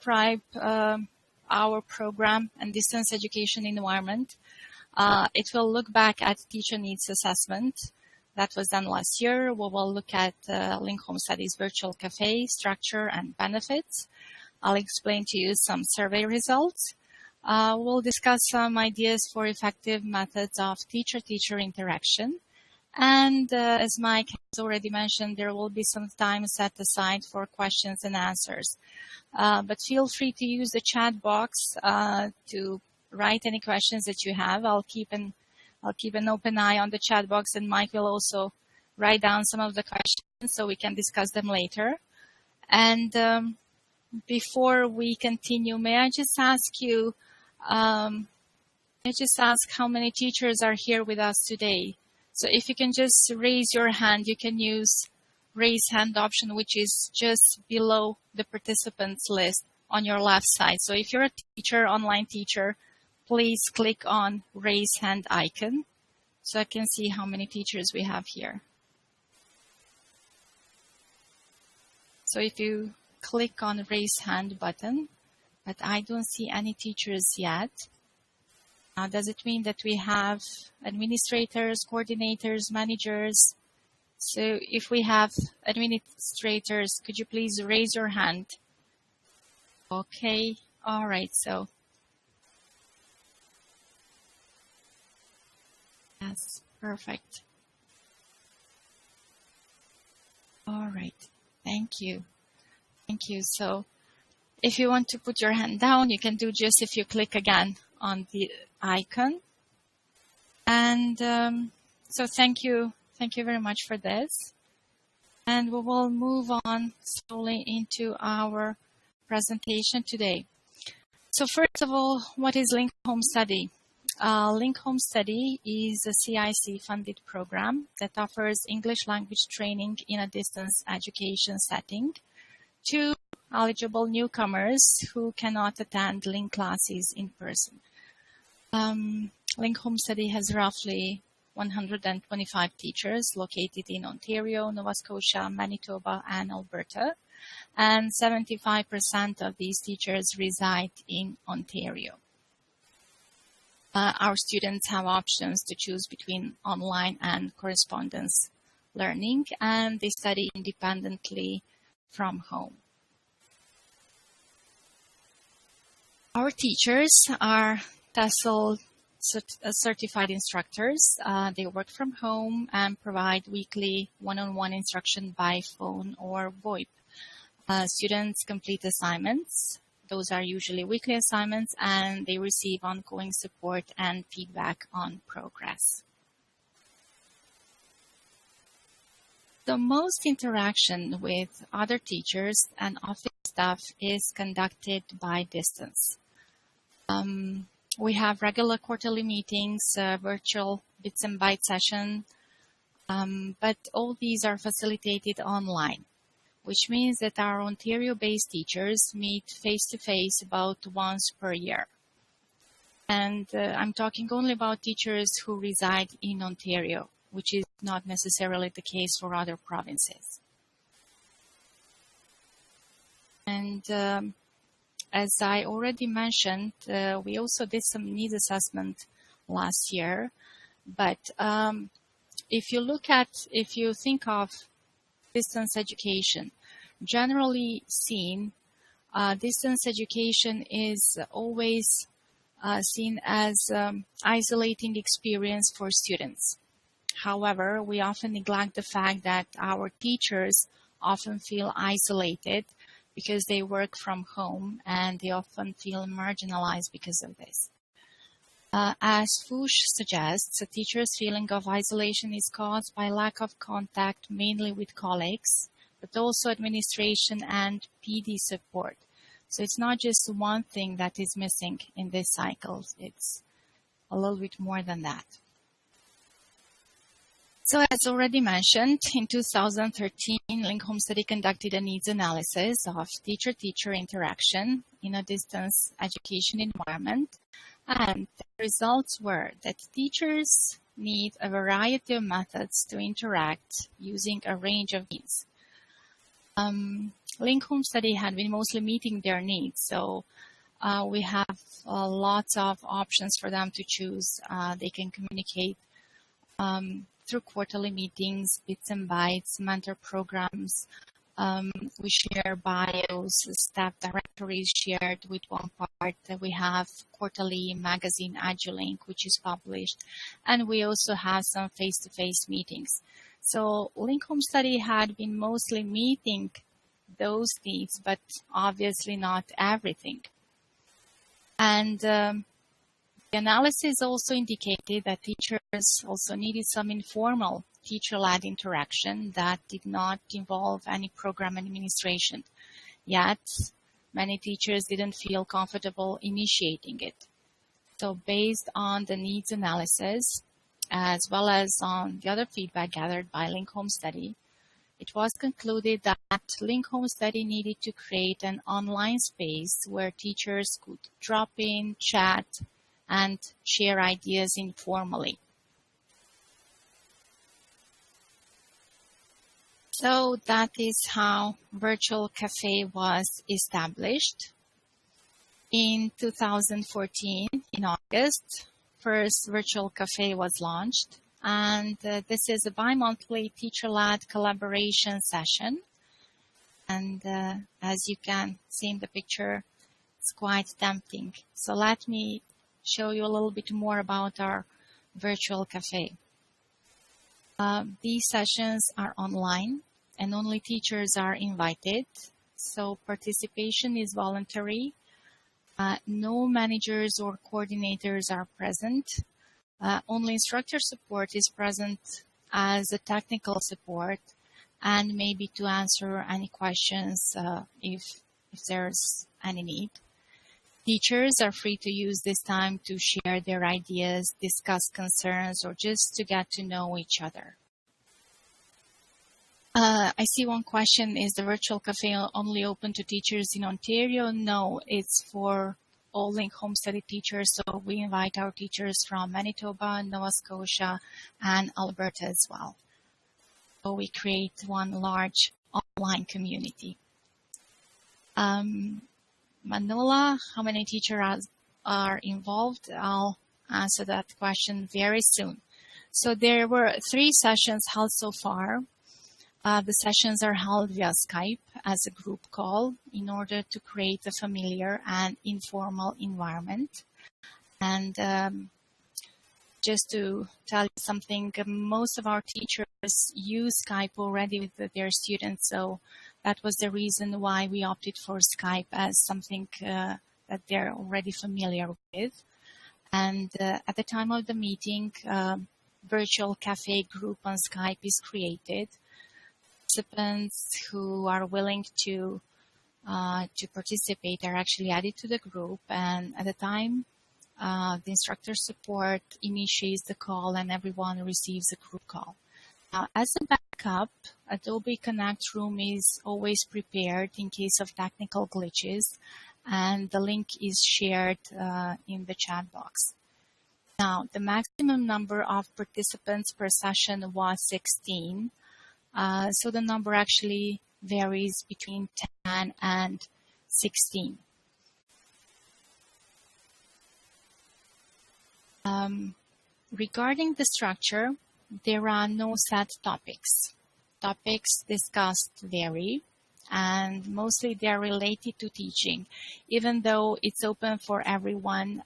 describe our program and distance education environment. It will look back at teacher needs assessment that was done last year. We will look at LINC Home Study's virtual cafe structure and benefits. I'll explain to you some survey results. We'll discuss some ideas for effective methods of teacher-teacher interaction. And as Mike has already mentioned, there will be some time set aside for questions and answers. But feel free to use the chat box to write any questions that you have. I'll keep an open eye on the chat box, and Mike will also write down some of the questions so we can discuss them later. And before we continue, may I just ask you, how many teachers are here with us today? So if you can just raise your hand, you can use raise hand option, which is just below the participants list on your left side. So if you're a teacher, online teacher, please click on raise hand icon so I can see how many teachers we have here. So if you click on raise hand button, but I don't see any teachers yet. Now, does it mean that we have administrators, coordinators, managers? So if we have administrators, could you please raise your hand? Okay, all right, so. Yes, perfect. All right, thank you. Thank you. So if you want to put your hand down, you can do just if you click again on the icon. And so thank you very much for this. And we will move on slowly into our presentation today. So first of all, what is LINC Home Study? LINC Home Study is a CIC-funded program that offers English language training in a distance education setting to eligible newcomers who cannot attend LINC classes in person. LINC Home Study has roughly 125 teachers located in Ontario, Nova Scotia, Manitoba, and Alberta, and 75% of these teachers reside in Ontario. Our students have options to choose between online and correspondence learning, and they study independently from home. Our teachers are TESOL certified instructors. They work from home and provide weekly one-on-one instruction by phone or VoIP. Students complete assignments. Those are usually weekly assignments, and they receive ongoing support and feedback on progress. The most interaction with other teachers and office staff is conducted by distance. We have regular quarterly meetings, virtual bits and bytes session, but all these are facilitated online, which means that our Ontario-based teachers meet face-to-face about once per year. And I'm talking only about teachers who reside in Ontario, which is not necessarily the case for other provinces. And as I already mentioned, we also did some needs assessment last year. But if you think of distance education, generally seen, distance education is always seen as isolating experience for students. However, we often neglect the fact that our teachers often feel isolated because they work from home, and they often feel marginalized because of this. As Fuchs suggests, a teacher's feeling of isolation is caused by lack of contact, mainly with colleagues, but also administration and PD support. So it's not just one thing that is missing in this cycle. It's a little bit more than that. So as already mentioned, in 2013, LINC Home Study conducted a needs analysis of teacher-teacher interaction in a distance education environment. And the results were that teachers need a variety of methods to interact using a range of means. LINC Home Study had been mostly meeting their needs, so we have lots of options for them to choose. They can communicate through quarterly meetings, bits and bytes, mentor programs. We share bios, staff directories shared with one part. We have quarterly magazine AduLink, which is published, and we also have some face-to-face meetings. So LINC Home Study had been mostly meeting those needs, but obviously not everything. And the analysis also indicated that teachers also needed some informal teacher-led interaction that did not involve any program administration. Yet, many teachers didn't feel comfortable initiating it. So based on the needs analysis, as well as on the other feedback gathered by LINC Home Study, it was concluded that LINC Home Study needed to create an online space where teachers could drop in, chat, and share ideas informally. So that is how Virtual Café was established. In 2014, in August, first Virtual Café was launched, and this is a bi-monthly teacher-led collaboration session. And as you can see in the picture, it's quite tempting. So let me show you a little bit more about our Virtual Café. These sessions are online and only teachers are invited. So participation is voluntary. No managers or coordinators are present. Only instructor support is present as a technical support and maybe to answer any questions if there's any need. Teachers are free to use this time to share their ideas, discuss concerns, or just to get to know each other. I see one question, is the Virtual Café only open to teachers in Ontario? No, it's for all LINC Home Study teachers, so we invite our teachers from Manitoba, Nova Scotia, and Alberta as well. So we create one large online community. Manola, how many teachers are involved? I'll answer that question very soon. So there were 3 sessions held so far. The sessions are held via Skype as a group call in order to create a familiar and informal environment. And just to tell you something, most of our teachers use Skype already with their students, so that was the reason why we opted for Skype as something that they're already familiar with. And at the time of the meeting, Virtual Café group on Skype is created. Participants who are willing to participate are actually added to the group, and at the time the instructor support initiates the call and everyone receives a group call. Now, as a backup, Adobe Connect Room is always prepared in case of technical glitches, and the link is shared in the chat box. Now, the maximum number of participants per session was 16. So the number actually varies between 10 and 16. Regarding the structure, there are no set topics. Topics discussed vary, and mostly they're related to teaching. Even though it's open for everyone,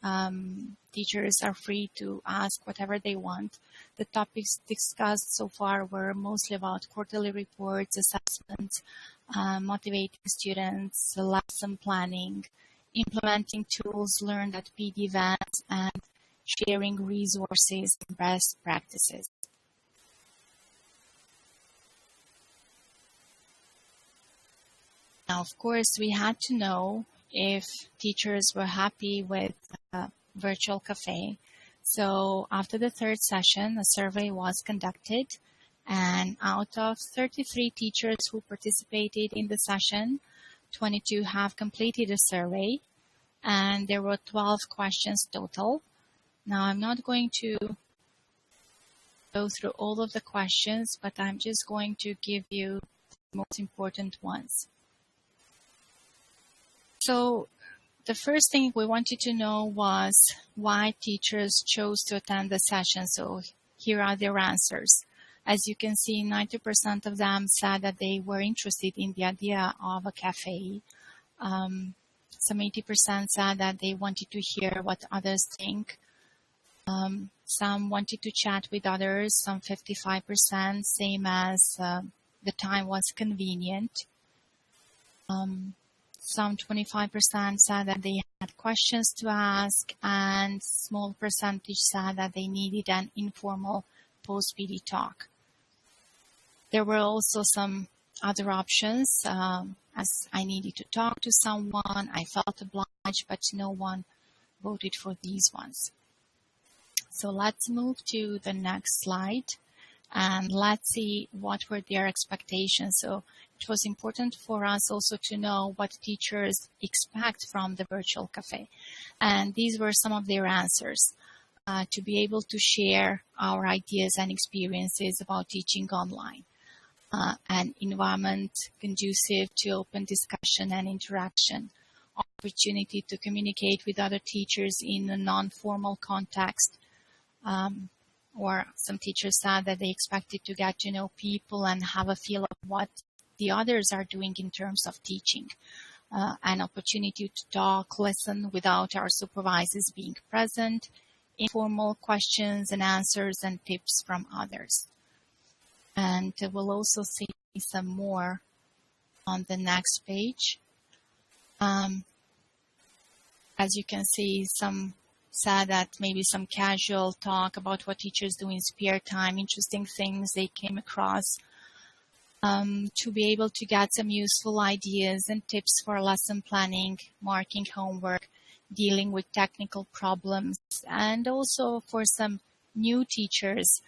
teachers are free to ask whatever they want. The topics discussed so far were mostly about quarterly reports, assessments, motivating students, lesson planning, implementing tools learned at PD events, and sharing resources and best practices. Now, of course, we had to know if teachers were happy with Virtual Café. So after the 3rd session, a survey was conducted, and out of 33 teachers who participated in the session, 22 have completed a survey, and there were 12 questions total. Now, I'm not going to go through all of the questions, but I'm just going to give you most important ones. So the first thing we wanted to know was why teachers chose to attend the session. So here are their answers. As you can see, 90% of them said that they were interested in the idea of a cafe. Some 80% said that they wanted to hear what others think. Some wanted to chat with others, some 55%, same as the time was convenient. Some 25% said that they had questions to ask, and small percentage said that they needed an informal post-PD talk. There were also some other options, as I needed to talk to someone, I felt obliged, but no one voted for these ones. So let's move to the next slide and let's see what were their expectations. So it was important for us also to know what teachers expect from the virtual cafe. And these were some of their answers. To be able to share our ideas and experiences about teaching online. An environment conducive to open discussion and interaction, opportunity to communicate with other teachers in a non-formal context, or some teachers said that they expected to get to know people and have a feel of what the others are doing in terms of teaching, an opportunity to talk, listen without our supervisors being present, informal questions and answers and tips from others. And we'll also see some more on the next page. As you can see, some said that maybe some casual talk about what teachers do in spare time, interesting things they came across, to be able to get some useful ideas and tips for lesson planning, marking homework, dealing with technical problems, and also for some new teachers.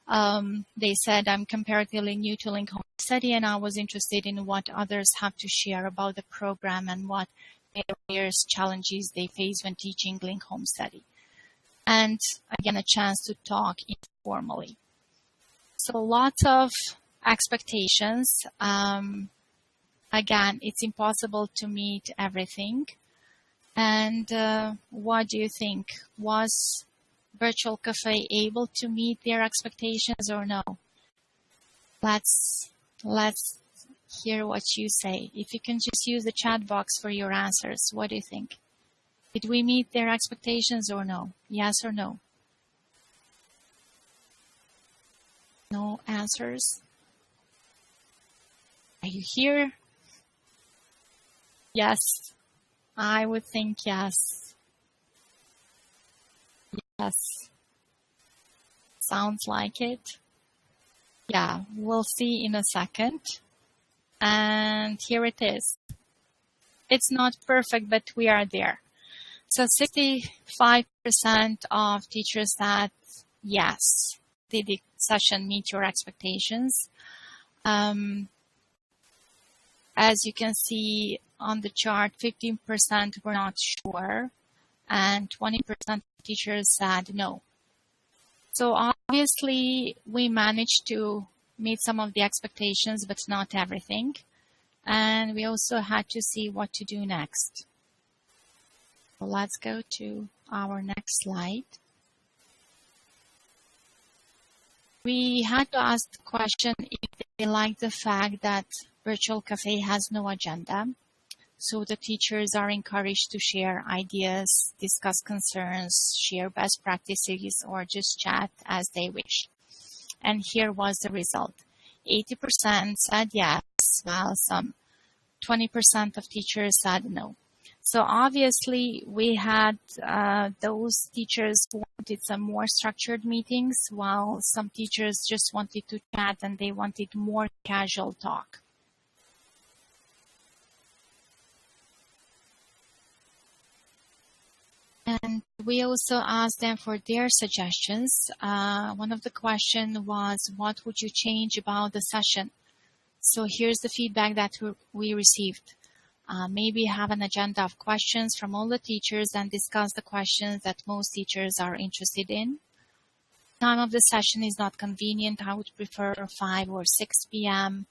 They said, I'm comparatively new to LINC Home Study and I was interested in what others have to share about the program and what barriers, challenges they face when teaching LINC Home Study. And again, a chance to talk informally. So lots of expectations. Again, it's impossible to meet everything. And what do you think? Was Virtual Cafe able to meet their expectations or no? Let's hear what you say. If you can just use the chat box for your answers, what do you think? Did we meet their expectations or no? Yes or no? No answers? Are you here? Yes. I would think yes. Yes. Sounds like it. Yeah, we'll see in a second. And here it is. It's not perfect, but we are there. So 65% of teachers said yes. Did the session meet your expectations? As you can see on the chart, 15% were not sure, and 20% of teachers said no. So obviously, we managed to meet some of the expectations, but not everything. And we also had to see what to do next. So let's go to our next slide. We had to ask the question if they like the fact that Virtual Cafe has no agenda. So the teachers are encouraged to share ideas, discuss concerns, share best practices, or just chat as they wish. And here was the result. 80% said yes, while some 20% of teachers said no. So obviously we had those teachers who wanted some more structured meetings, while some teachers just wanted to chat and they wanted more casual talk. And we also asked them for their suggestions. One of the questions was, what would you change about the session? So here's the feedback that we received. Maybe have an agenda of questions from all the teachers and discuss the questions that most teachers are interested in. Time of the session is not convenient. I would prefer 5 or 6 p.m.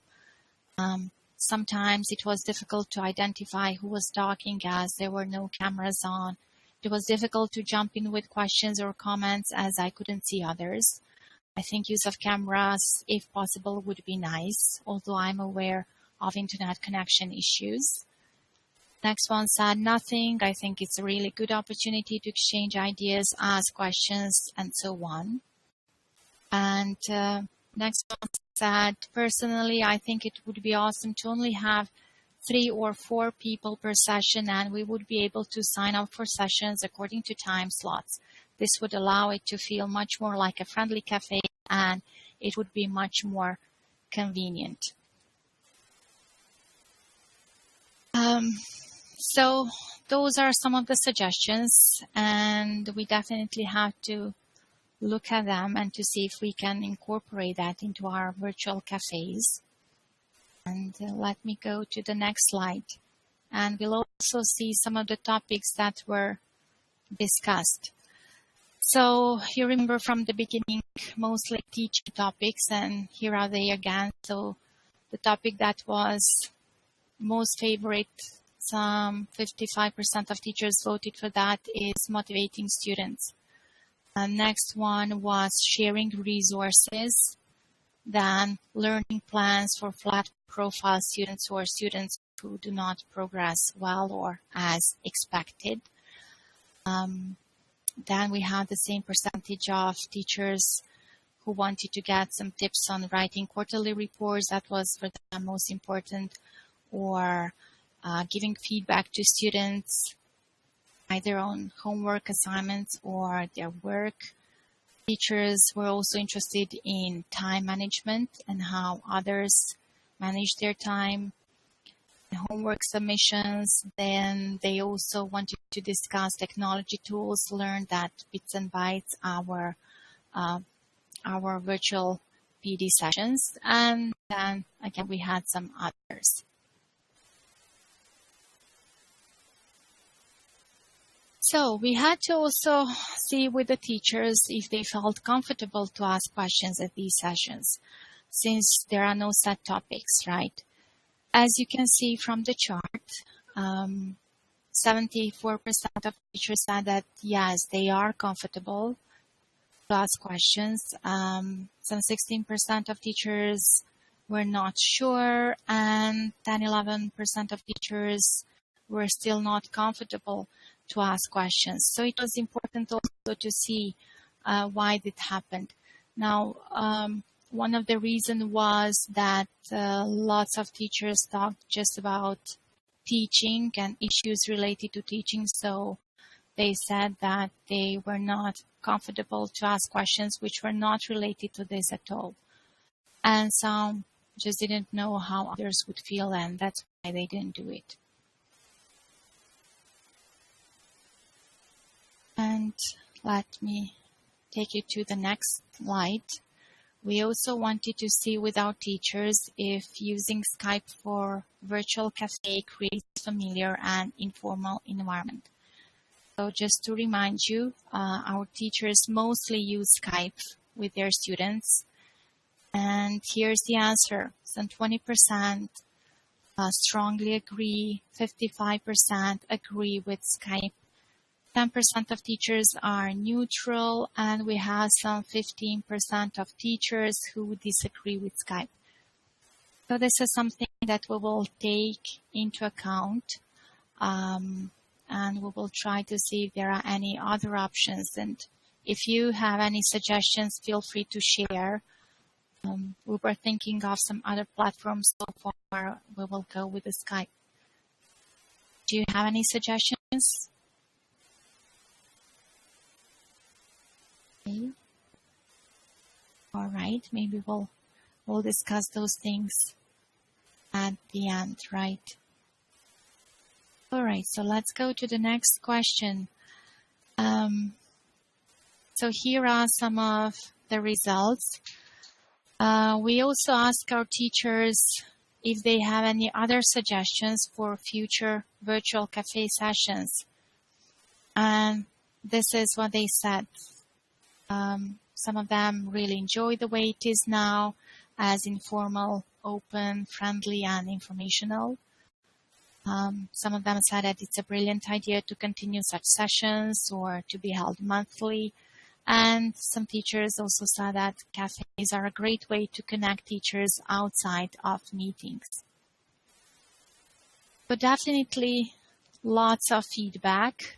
Sometimes it was difficult to identify who was talking as there were no cameras on. It was difficult to jump in with questions or comments as I couldn't see others. I think use of cameras, if possible, would be nice, although I'm aware of internet connection issues. Next one said nothing. I think it's a really good opportunity to exchange ideas, ask questions, and so on. And next one said, personally, I think it would be awesome to only have 3 or 4 people per session, and we would be able to sign up for sessions according to time slots. This would allow it to feel much more like a friendly cafe, and it would be much more convenient. So those are some of the suggestions, and we definitely have to look at them and to see if we can incorporate that into our virtual cafes. And let me go to the next slide. And we'll also see some of the topics that were discussed. So you remember from the beginning, mostly teaching topics, and here are they again. So the topic that was most favorite, some 55% of teachers voted for that, is motivating students. Next one was sharing resources, then learning plans for flat profile students or students who do not progress well or as expected. Then we have the same percentage of teachers who wanted to get some tips on writing quarterly reports. That was for them most important, or giving feedback to students either on homework assignments or their work. Teachers were also interested in time management and how others manage their time, homework submissions. Then they also wanted to discuss technology tools, learn that Bits and Bytes, our virtual PD sessions, and then again we had some others. So we had to also see with the teachers if they felt comfortable to ask questions at these sessions, since there are no set topics, right? As you can see from the chart, 74% of teachers said that yes, they are comfortable to ask questions. Some 16% of teachers were not sure, and 10-11% of teachers were still not comfortable to ask questions. So it was important also to see why it happened. Now, one of the reasons was that lots of teachers talked just about teaching and issues related to teaching. So they said that they were not comfortable to ask questions which were not related to this at all. And some just didn't know how others would feel, and that's why they didn't do it. And let me take you to the next slide. We also wanted to see with our teachers if using Skype for virtual cafe creates a familiar and informal environment. So just to remind you, our teachers mostly use Skype with their students. And here's the answer. Some 20% strongly agree, 55% agree with Skype. 10% of teachers are neutral, and we have some 15% of teachers who disagree with Skype. So this is something that we will take into account, and we will try to see if there are any other options. And if you have any suggestions, feel free to share. We were thinking of some other platforms so far. We will go with the Skype. Do you have any suggestions? Okay. All right, maybe we'll discuss those things at the end, right? All right, so let's go to the next question. So here are some of the results. We also ask our teachers if they have any other suggestions for future virtual cafe sessions. And this is what they said. Some of them really enjoy the way it is now, as informal open, friendly, and informational. Some of them said that it's a brilliant idea to continue such sessions or to be held monthly. And some teachers also said that cafes are a great way to connect teachers outside of meetings. So definitely lots of feedback.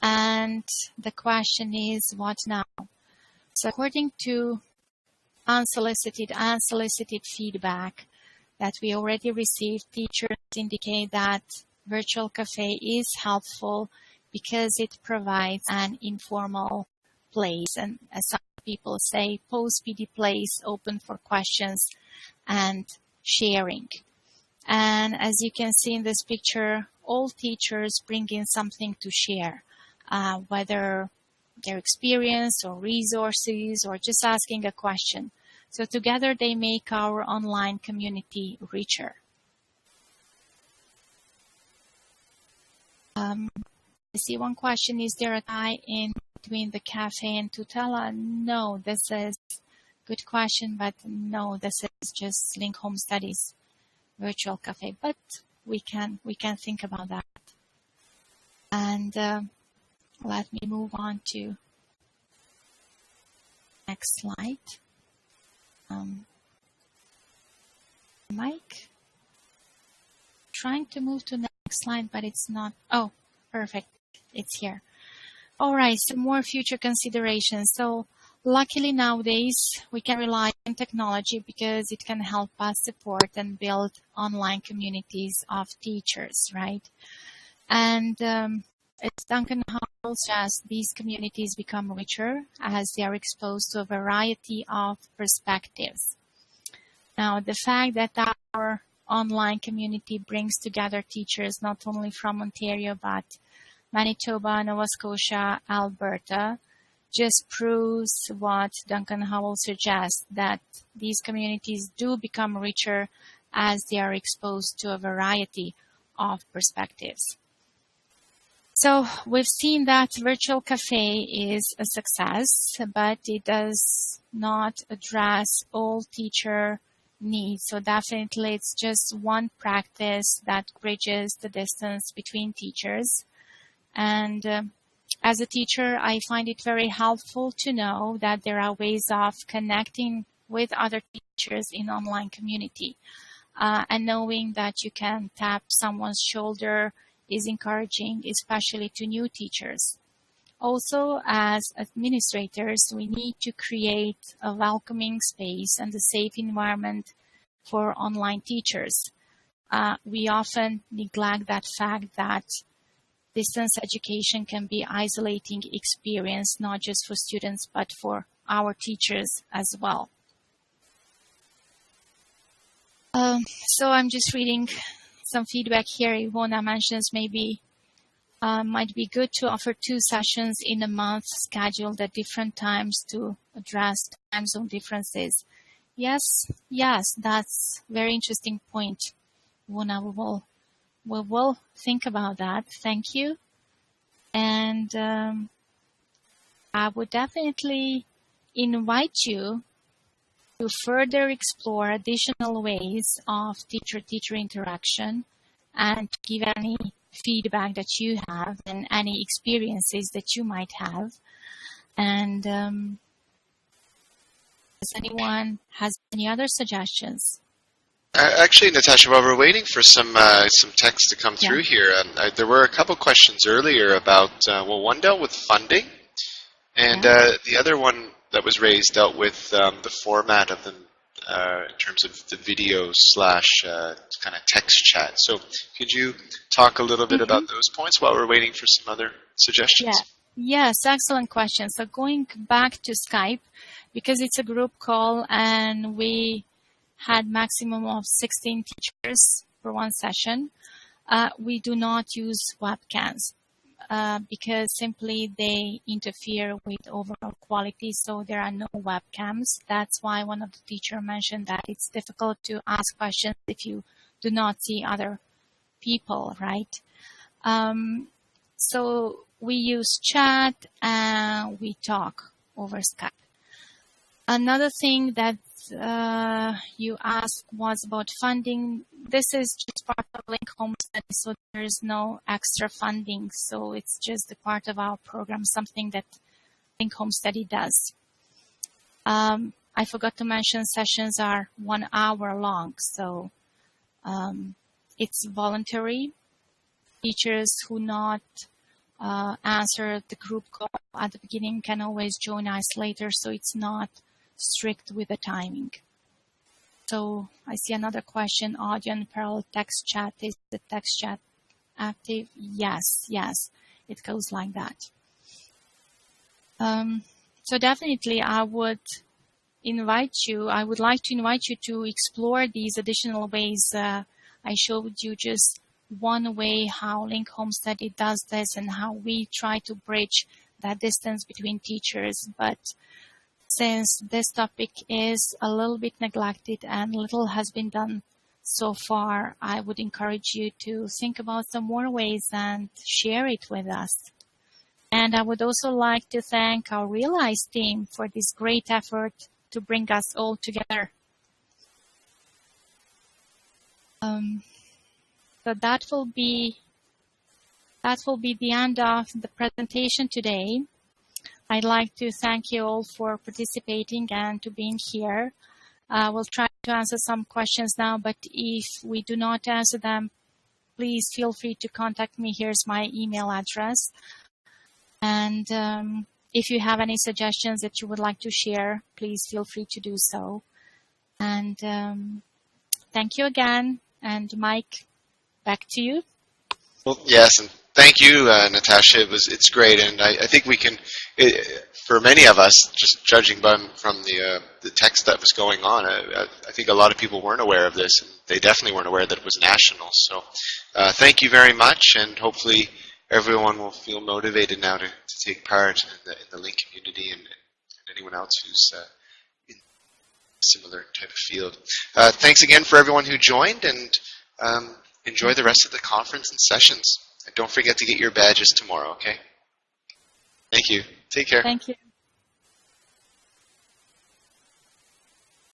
And the question is, what now? So according to unsolicited and solicited feedback that we already received, teachers indicate that virtual cafe is helpful because it provides an informal place, and as some people say, post-PD place open for questions and sharing. And as you can see in this picture, all teachers bring in something to share, whether their experience or resources or just asking a question. So together they make our online community richer. I see one question, is there a tie in between the cafe and Tutela? No, this is a good question, but no, this is just LINC Home Studies virtual cafe, but we can think about that. And let me move on to next slide. Mike, trying to move to the next slide, but it's not. Oh, perfect. It's here. All right, some more future considerations. So luckily nowadays we can rely on technology because it can help us support and build online communities of teachers, right? And as Duncan Howell suggests, these communities become richer as they are exposed to a variety of perspectives. Now, the fact that our online community brings together teachers not only from Ontario, but Manitoba, Nova Scotia, Alberta, just proves what Duncan Howell suggests, that these communities do become richer as they are exposed to a variety of perspectives. So we've seen that virtual cafe is a success, but it does not address all teacher needs. So definitely it's just one practice that bridges the distance between teachers. And as a teacher, I find it very helpful to know that there are ways of connecting with other teachers in online community. And knowing that you can tap someone's shoulder is encouraging, especially to new teachers. Also, as administrators, we need to create a welcoming space and a safe environment for online teachers. We often neglect that fact that distance education can be an isolating experience, not just for students, but for our teachers as well. So I'm just reading some feedback here. Ivona mentions maybe might be good to offer 2 sessions in a month scheduled at different times to address time zone differences. Yes, that's a very interesting point. Ivona, we will think about that. Thank you. And I would definitely invite you to further explore additional ways of teacher-teacher interaction and to give any feedback that you have and any experiences that you might have. And does anyone has any other suggestions? Actually, Natasha, while we're waiting for some text to come through here, there were a couple questions earlier about, one dealt with funding, and the other one that was raised dealt with the format of them in terms of the video / kind of text chat. So could you talk a little bit about those points while we're waiting for some other suggestions? Yes, excellent question. So going back to Skype, because it's a group call and we had maximum of 16 teachers for one session, we do not use webcams. Because simply they interfere with overall quality, so there are no webcams. That's why one of the teachers mentioned that it's difficult to ask questions if you do not see other people, right? So we use chat and we talk over Skype. Another thing that's you asked was about funding. This is just part of LINC Home Study, so there's no extra funding. So it's just a part of our program, something that LINC Home Study does. I forgot to mention sessions are 1 hour long, so it's voluntary. Teachers who not answer the group call at the beginning can always join us later, so it's not strict with the timing. So I see another question, audio and parallel text chat. Is the text chat active? Yes, it goes like that. So definitely I would like to invite you to explore these additional ways. I showed you just one way how LINC Home Study does this and how we try to bridge that distance between teachers. But since this topic is a little bit neglected and little has been done so far, I would encourage you to think about some more ways and share it with us. And I would also like to thank our Realize team for this great effort to bring us all together. So that will be the end of the presentation today. I'd like to thank you all for participating and to being here. We'll try to answer some questions now, but if we do not answer them, please feel free to contact me. Here's my email address. And if you have any suggestions that you would like to share, please feel free to do so. And thank you again. And Mike, back to you. Well, yes, and thank you, Natasha. It's great, and I think we can, for many of us, just judging from the text that was going on, I think a lot of people weren't aware of this, and they definitely weren't aware that it was national. So thank you very much, and hopefully everyone will feel motivated now to take part in the LINC community and anyone else who's in a similar type of field. Thanks again for everyone who joined, and enjoy the rest of the conference and sessions. And don't forget to get your badges tomorrow, okay? Thank you. Take care. Thank you.